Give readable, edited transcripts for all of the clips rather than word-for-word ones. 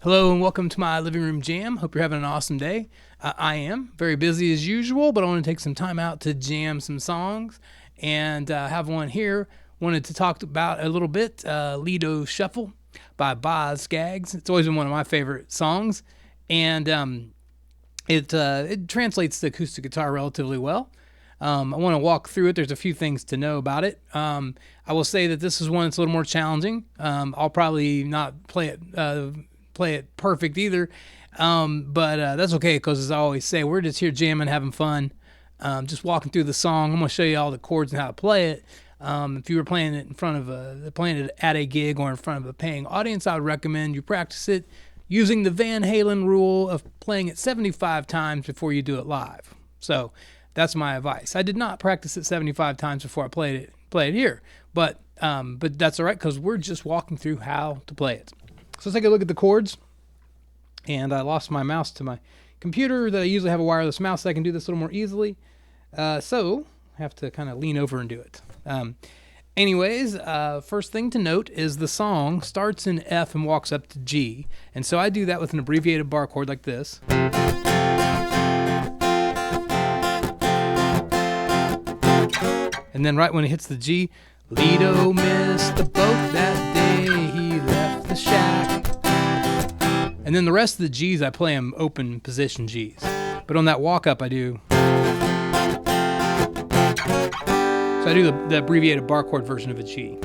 Hello and welcome to my living room jam. Hope you're having an awesome day. I am very busy as usual, but I want to take some time out to jam some songs and have one here. Wanted to talk about a little bit Lido Shuffle by Boz Scaggs. It's always been one of my favorite songs, and it translates to acoustic guitar relatively well. I want to walk through it. There's a few things to know about it. I will say that this is one that's a little more challenging. I'll probably not play it perfect either, but that's okay, because as I always say, we're just here jamming, having fun, just walking through the song. I'm going to show you all the chords and how to play it. If you were playing it at a gig or in front of a paying audience, I would recommend you practice it using the Van Halen rule of playing it 75 times before you do it live. So that's my advice. I did not practice it 75 times before I played it here, but that's all right, because we're just walking through how to play it. So let's take a look at the chords. And I lost my mouse to my computer that I usually have a wireless mouse, so I can do this a little more easily. So I have to kind of lean over and do it. Anyways, first thing to note is the song starts in F and walks up to G. And so I do that with an abbreviated bar chord like this. And then right when it hits the G, Lido missed the boat that day, he left the shack. And then the rest of the G's, I play them open position G's. But on that walk up, I do. So I do the abbreviated bar chord version of a G.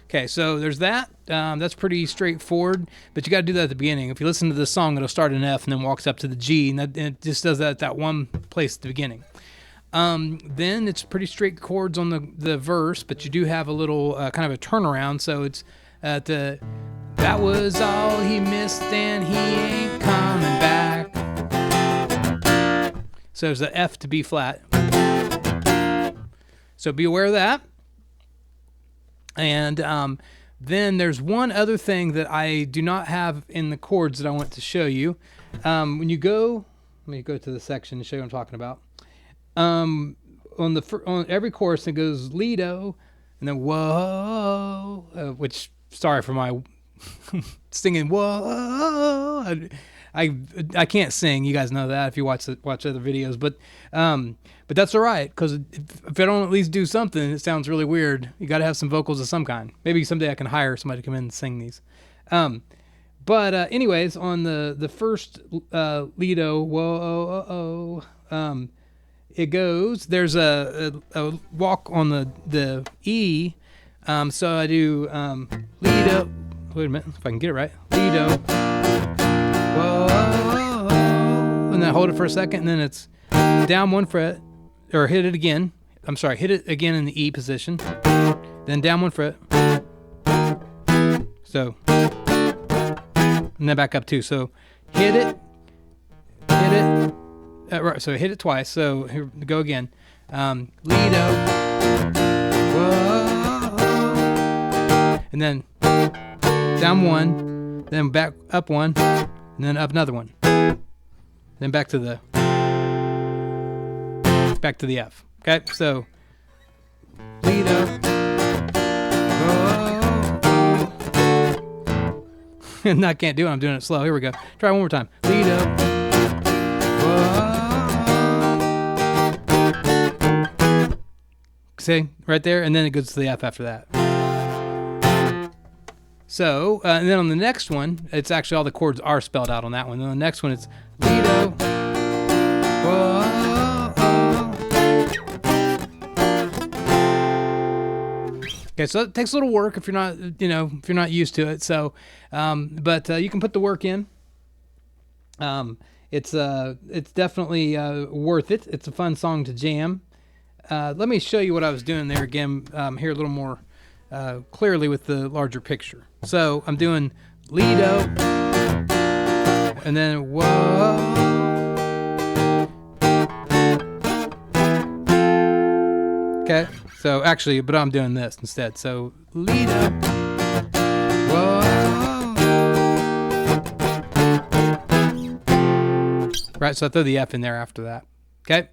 Okay, so there's that. That's pretty straightforward, but you got to do that at the beginning. If you listen to this song, it'll start in F and then walks up to the G, and it just does that at that one place at the beginning. Then it's pretty straight chords on the verse, but you do have a little kind of a turnaround. So it's at the that was all he missed and he ain't coming back. So there's the F to B flat. So be aware of that. And then there's one other thing that I do not have in the chords that I want to show you. When you go, let me go to the section and show you what I'm talking about. On every chorus it goes Lido and then whoa, which sorry for my singing whoa. I can't sing. You guys know that if you watch other videos, but that's all right, because if I don't at least do something, it sounds really weird. You got to have some vocals of some kind. Maybe someday I can hire somebody to come in and sing these. But anyways, on the first Lido whoa, it goes. There's a walk on the E. So I do Lido. Wait a minute, if I can get it right. Lido. Whoa. And then I hold it for a second, and then it's down one fret, or hit it again. I'm sorry, hit it again in the E position. Then down one fret. So, and then back up two. So hit it. Right, so hit it twice. So here we go again. Lido. Whoa. And then down one, then back up one, and then up another one. Then back to the F. Okay, so Lido. Whoa. And I can't do it. I'm doing it slow. Here we go. Try it one more time. Lido. Whoa. See, right there, and then it goes to the F after that. So, and then on the next one, it's actually all the chords are spelled out on that one. And on the next one, it's Lido. Whoa. Okay, so it takes a little work if you're not used to it. So, but you can put the work in. It's definitely worth it. It's a fun song to jam. Let me show you what I was doing there again here a little more clearly with the larger picture. So I'm doing Lido, and then whoa. Okay, so actually, but I'm doing this instead. So Lido, whoa. Right, so I throw the F in there after that. Okay,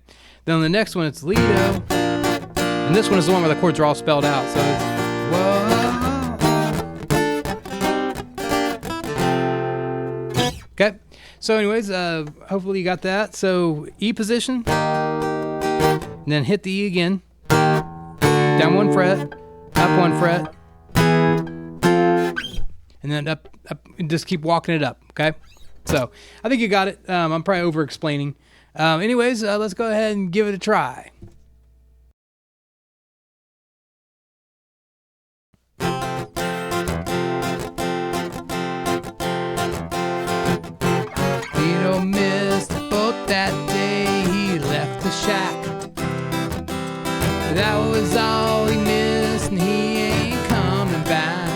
then on the next one it's Lido, and this one is the one where the chords are all spelled out. So it's whoa. So anyways, hopefully you got that. So E position, and then hit the E again, down 1 fret, up 1 fret, and then up, and just keep walking it up, okay? So I think you got it. I'm probably over-explaining. Anyways, let's go ahead and give it a try. Lido missed the boat that day, he left the shack. That was all he missed, and he ain't coming back.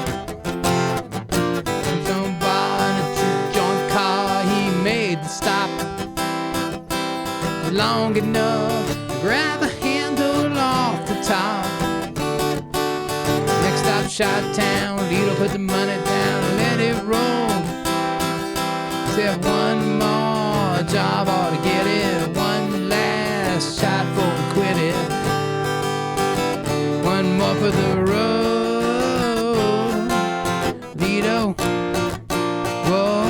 Some bar in a juke-joint car, he made the stop long enough to grab a handle off the top. Next stop, Chi-Town, Lido put the money down and let it roll. Said one more job ought to get it, one last shot before we quit it. One more for the road, Lido. Whoa.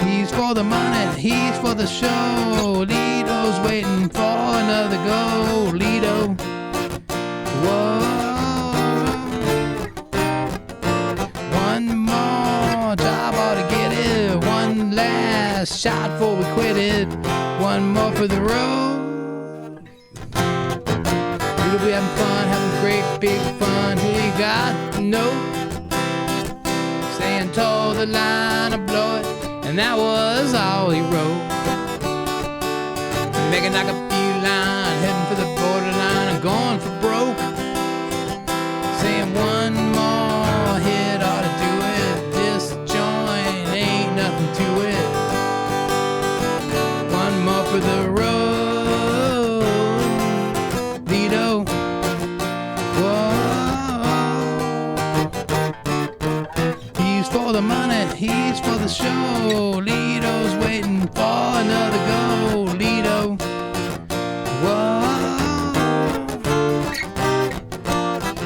He's for the money, he's for the show. Lido's waiting for another go, Lido. Whoa. One more job ought to get it, one last shot before we quit it. One more for the road. We'll be having fun, having great big fun. Who you got? No. Saying told the line to blow it, and that was all he wrote. Making like a feline, heading for the borderline and going for broke. Saying one more hit ought to do it. This joint ain't nothing to it. One more for the road, Lido. He's for the money, he's for the show. Lido's waiting for another go, Lido. Whoa.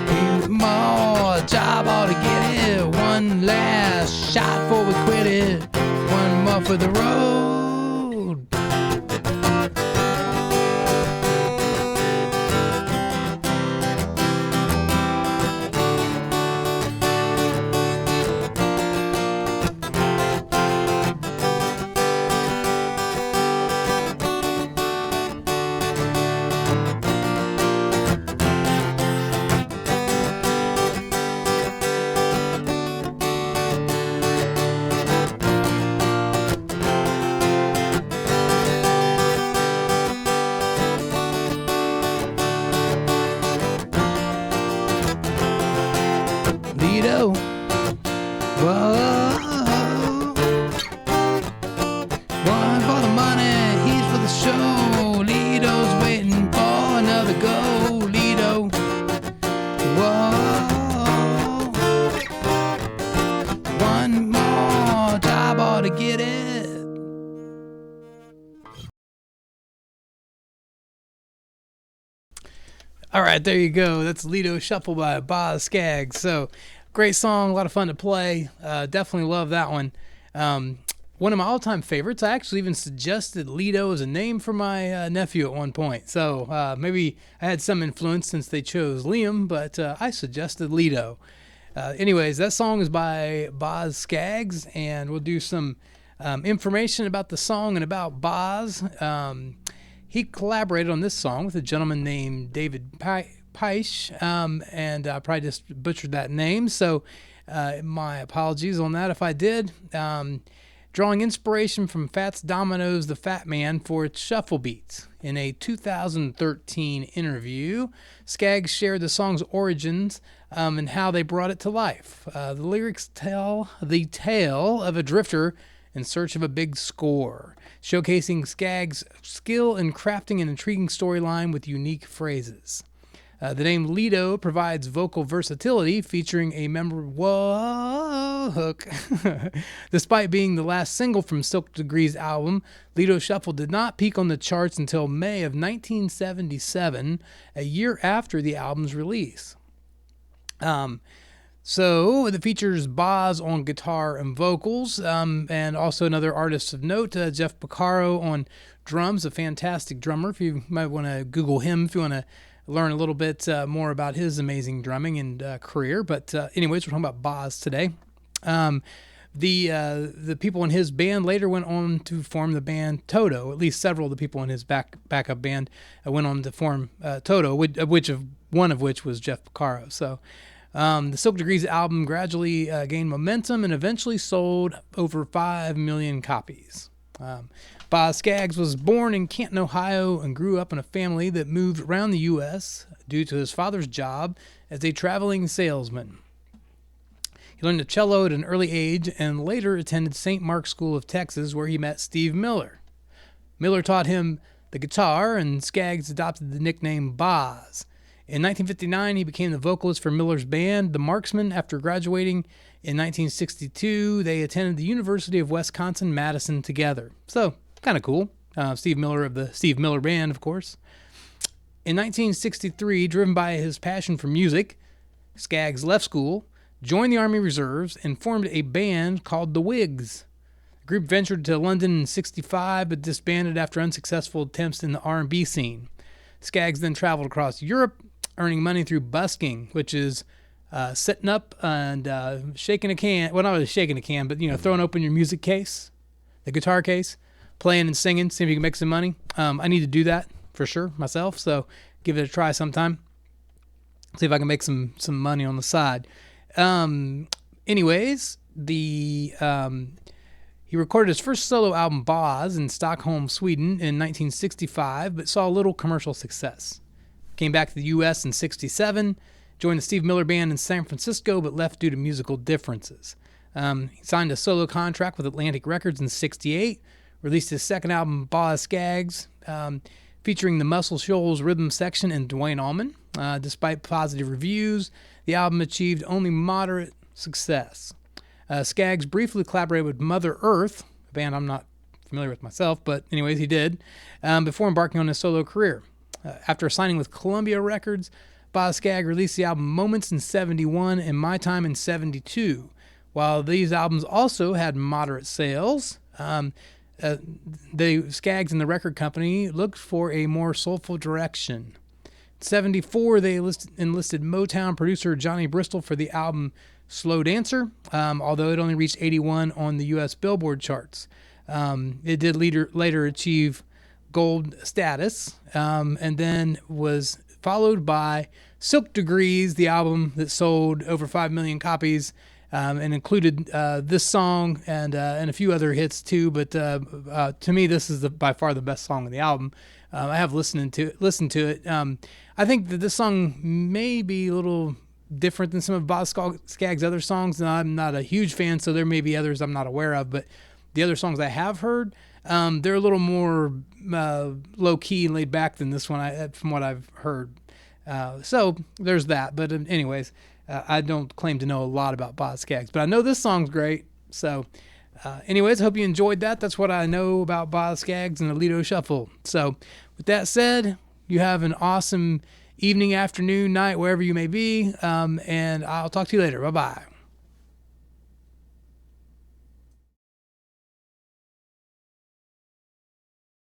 One more job ought to get it, one last shot before we quit it. One more for the road. Lido. Whoa. One for the money, he's for the show. Lido's waiting for another go, Lido. Whoa. One more job ought to get it. All right, there you go. That's Lido Shuffle by Boz Scaggs. So, great song, a lot of fun to play. Definitely love that one. One of my all-time favorites. I actually even suggested Lido as a name for my nephew at one point. So, maybe I had some influence since they chose Liam, but I suggested Lido. Anyways, that song is by Boz Scaggs, and we'll do some information about the song and about Boz. He collaborated on this song with a gentleman named David Peisch, and I probably just butchered that name, so my apologies on that if I did. Drawing inspiration from Fats Domino's The Fat Man for its shuffle beats. In a 2013 interview, Scaggs shared the song's origins and how they brought it to life. The lyrics tell the tale of a drifter in search of a big score, showcasing Scaggs' skill in crafting an intriguing storyline with unique phrases. The name Lido provides vocal versatility, featuring a memorable hook. Despite being the last single from Silk Degree's album, Lido Shuffle did not peak on the charts until May of 1977, a year after the album's release. So it features Boz on guitar and vocals, and also another artist of note, Jeff Porcaro on drums, a fantastic drummer. If you might want to Google him if you want to learn a little bit more about his amazing drumming and career. But anyways, we're talking about Boz today. The people in his band later went on to form the band Toto. At least several of the people in his backup band went on to form Toto, one of which was Jeff Porcaro. So the Silk Degrees album gradually gained momentum and eventually sold over 5 million copies. Boz Scaggs was born in Canton, Ohio, and grew up in a family that moved around the U.S. due to his father's job as a traveling salesman. He learned the cello at an early age and later attended St. Mark's School of Texas, where he met Steve Miller. Miller taught him the guitar, and Scaggs adopted the nickname Boz. In 1959, he became the vocalist for Miller's band, the Marksmen. After graduating in 1962, they attended the University of Wisconsin-Madison together. So, kind of cool. Steve Miller of the Steve Miller Band, of course. In 1963, driven by his passion for music, Scaggs left school, joined the Army Reserves, and formed a band called the Whigs. The group ventured to London in 1965, but disbanded after unsuccessful attempts in the R&B scene. Scaggs then traveled across Europe, earning money through busking, which is setting up and shaking a can. Well, not really shaking a can, but throwing open your music case, the guitar case, playing and singing, see if you can make some money. I need to do that for sure myself, so give it a try sometime. See if I can make some money on the side. Anyways, he recorded his first solo album, Boz, in Stockholm, Sweden in 1965, but saw little commercial success. Came back to the U.S. in 1967, joined the Steve Miller Band in San Francisco, but left due to musical differences. He signed a solo contract with Atlantic Records in 1968, released his second album, Boz Scaggs, featuring the Muscle Shoals rhythm section and Duane Allman. Despite positive reviews, the album achieved only moderate success. Scaggs briefly collaborated with Mother Earth, a band I'm not familiar with myself, but anyways, he did, before embarking on his solo career. After signing with Columbia Records, Boz Scaggs released the album Moments in 1971 and My Time in 1972. While these albums also had moderate sales, the Scaggs and the record company looked for a more soulful direction. In 1974, they enlisted Motown producer Johnny Bristol for the album Slow Dancer, although it only reached 81 on the U.S. Billboard charts. It did later achieve gold status, and then was followed by Silk Degrees, the album that sold over 5 million copies, and included this song and a few other hits too. But to me, this is by far the best song on the album. I have listened to it. I think that this song may be a little different than some of Boz Scaggs' other songs, and I'm not a huge fan, so there may be others I'm not aware of. But the other songs I have heard, they're a little more low-key and laid back than this one, from what I've heard. So there's that. But anyways, I don't claim to know a lot about Boz Scaggs, but I know this song's great. So anyways, I hope you enjoyed that. That's what I know about Boz Scaggs and the Lido Shuffle. So with that said, you have an awesome evening, afternoon, night, wherever you may be, and I'll talk to you later. Bye-bye.